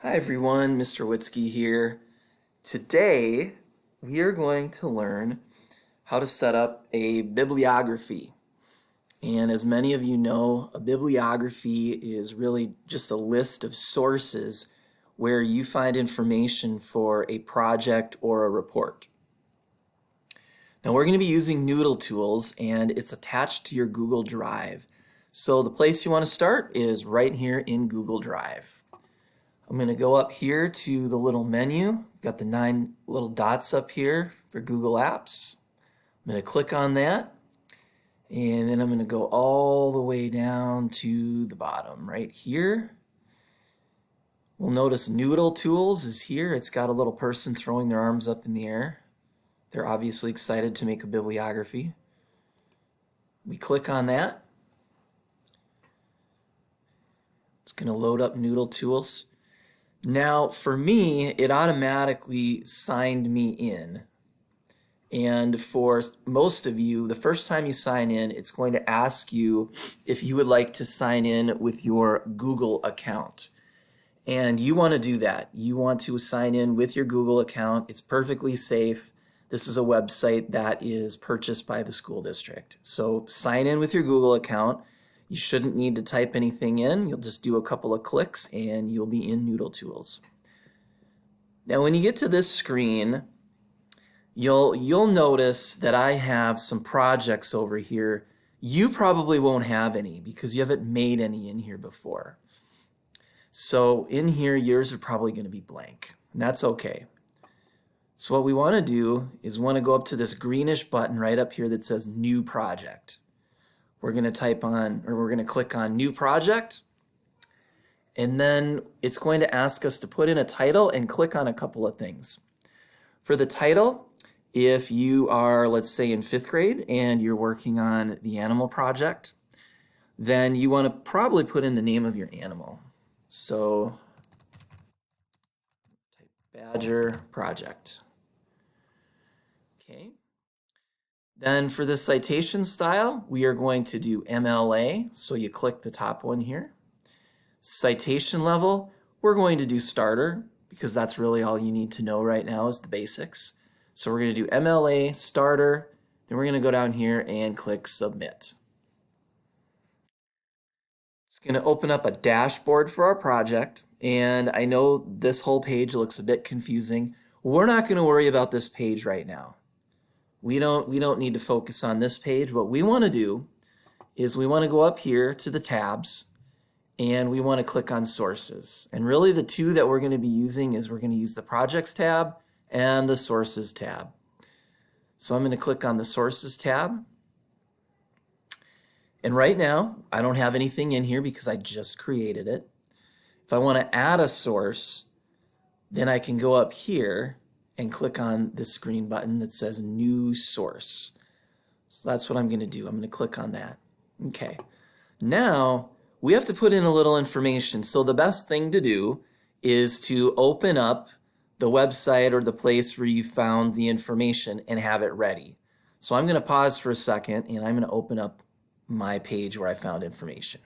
Hi everyone, Mr. Witzke here. Today we are going to learn how to set up a bibliography. And as many of you know, a bibliography is really just a list of sources where you find information for a project or a report. Now we're going to be using Noodle Tools and it's attached to your Google Drive. So the place you want to start is right here in Google Drive. I'm going to go up here to the little menu. Got the 9 little dots up here for Google Apps. I'm going to click on that, and then I'm going to go all the way down to the bottom right here. We'll notice Noodle Tools is here. It's got a little person throwing their arms up in the air. They're obviously excited to make a bibliography. We click on that. It's going to load up Noodle Tools. Now, for me, it automatically signed me in. And for most of you, the first time you sign in, it's going to ask you if you would like to sign in with your Google account. And you want to do that. You want to sign in with your Google account. It's perfectly safe. This is a website that is purchased by the school district. So sign in with your Google account. You shouldn't need to type anything in. You'll just do a couple of clicks and you'll be in Noodle Tools. Now when you get to this screen, you'll notice that I have some projects over here. You probably won't have any because you haven't made any in here before. So in here, yours are probably going to be blank. And that's okay. So what we want to do is we want to go up to this greenish button right up here that says New Project. We're going to click on New Project, and then it's going to ask us to put in a title and click on a couple of things. For the title, if you are, let's say, in 5th grade and you're working on the animal project, then you want to probably put in the name of your animal. So, type Badger Project. Okay. Then for the citation style, we are going to do MLA, so you click the top one here. Citation level, we're going to do starter, because that's really all you need to know right now is the basics. So we're going to do MLA, starter, then we're going to go down here and click submit. It's going to open up a dashboard for our project, and I know this whole page looks a bit confusing. We're not going to worry about this page right now. We don't need to focus on this page. What we want to do is we want to go up here to the tabs and we want to click on sources. And really the two that we're going to be using is we're going to use the projects tab and the sources tab. So I'm going to click on the sources tab. And right now I don't have anything in here because I just created it. If I want to add a source, then I can go up here and click on this green button that says New Source. So that's what I'm going to do. I'm going to click on that. Okay. Now we have to put in a little information. So the best thing to do is to open up the website or the place where you found the information and have it ready. So I'm going to pause for a second and I'm going to open up my page where I found information.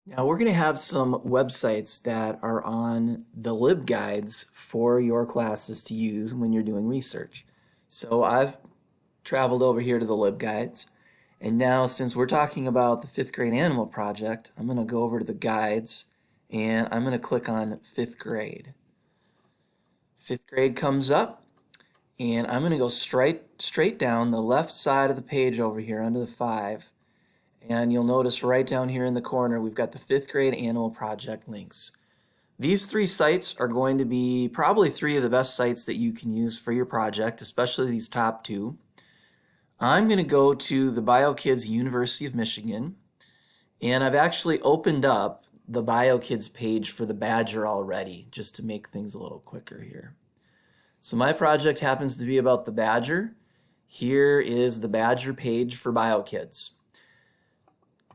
Now we're going to have some websites that are on the Lib Guides for your classes to use when you're doing research. So I've traveled over here to the Lib Guides, and now since we're talking about the 5th grade animal project, I'm going to go over to the guides and I'm going to click on 5th grade. 5th grade comes up and I'm going to go straight down the left side of the page over here under the 5. And you'll notice right down here in the corner, we've got the 5th grade animal project links. These 3 sites are going to be probably 3 of the best sites that you can use for your project, especially these top 2. I'm going to go to the BioKids University of Michigan, and I've actually opened up the BioKids page for the Badger already, just to make things a little quicker here. So my project happens to be about the Badger. Here is the Badger page for BioKids.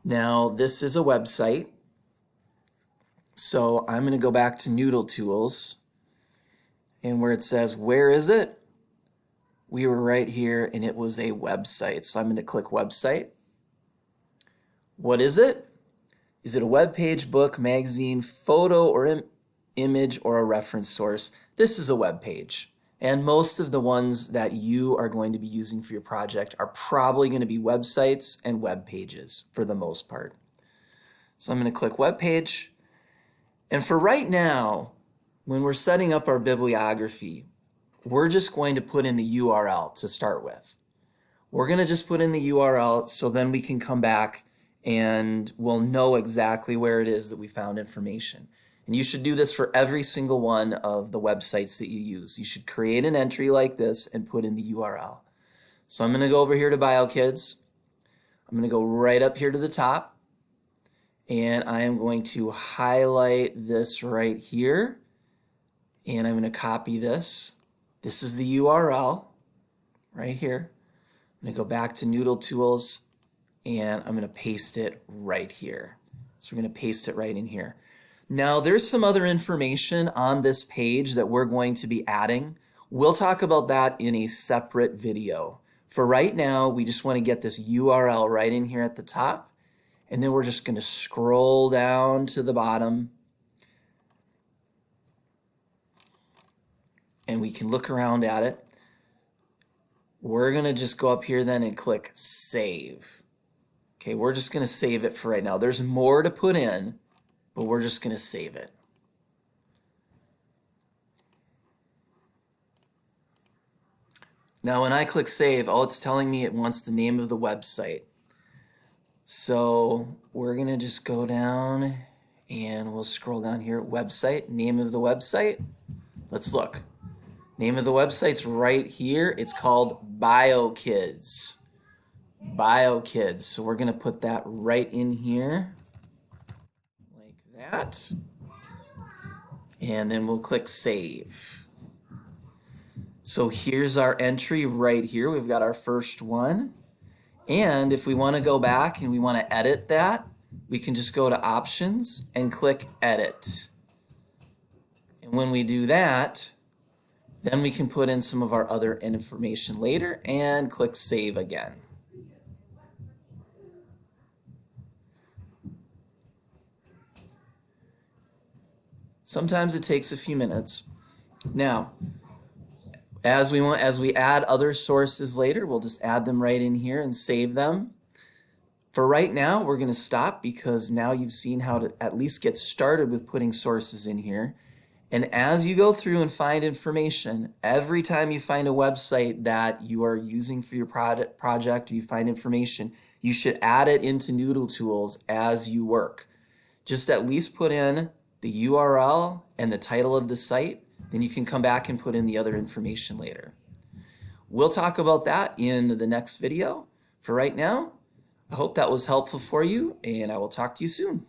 Now this is a website, so I'm going to go back to Noodle Tools, and where it says where is it, we were right here and it was a website. So I'm going to click website. What is it? Is it a web page, book, magazine, photo, or image or a reference source, this is a web page. And most of the ones that you are going to be using for your project are probably going to be websites and web pages for the most part. So I'm going to click web page. And for right now, when we're setting up our bibliography, we're just going to put in the URL to start with. We're going to just put in the URL so then we can come back and we'll know exactly where it is that we found information. And you should do this for every single one of the websites that you use. You should create an entry like this and put in the URL. So I'm going to go over here to BioKids. I'm going to go right up here to the top. And I am going to highlight this right here. And I'm going to copy this. This is the URL right here. I'm going to go back to Noodle Tools and I'm going to paste it right here. So we're going to paste it right in here. Now there's some other information on this page that we're going to be adding. We'll talk about that in a separate video. For right now, we just want to get this URL right in here at the top, and then we're just going to scroll down to the bottom and we can look around at it. We're going to just go up here then and click save. Okay, we're just going to save it for right now. There's more to put in, but we're just going to save it. Now when I click save, all it's telling me it wants the name of the website. So we're going to just go down and we'll scroll down here, website, name of the website. Let's look. Name of the website's right here. It's called BioKids. BioKids. So we're going to put that right in here like that. And then we'll click save. So here's our entry right here. We've got our first one. And if we want to go back and we want to edit that, we can just go to options and click edit. And when we do that, then we can put in some of our other information later and click save again. Sometimes it takes a few minutes. Now, as we add other sources later, we'll just add them right in here and save them. For right now, we're going to stop because now you've seen how to at least get started with putting sources in here. And as you go through and find information, every time you find a website that you are using for your project or you find information, you should add it into Noodle Tools as you work. Just at least put in the URL and the title of the site, then you can come back and put in the other information later. We'll talk about that in the next video. For right now, I hope that was helpful for you, and I will talk to you soon.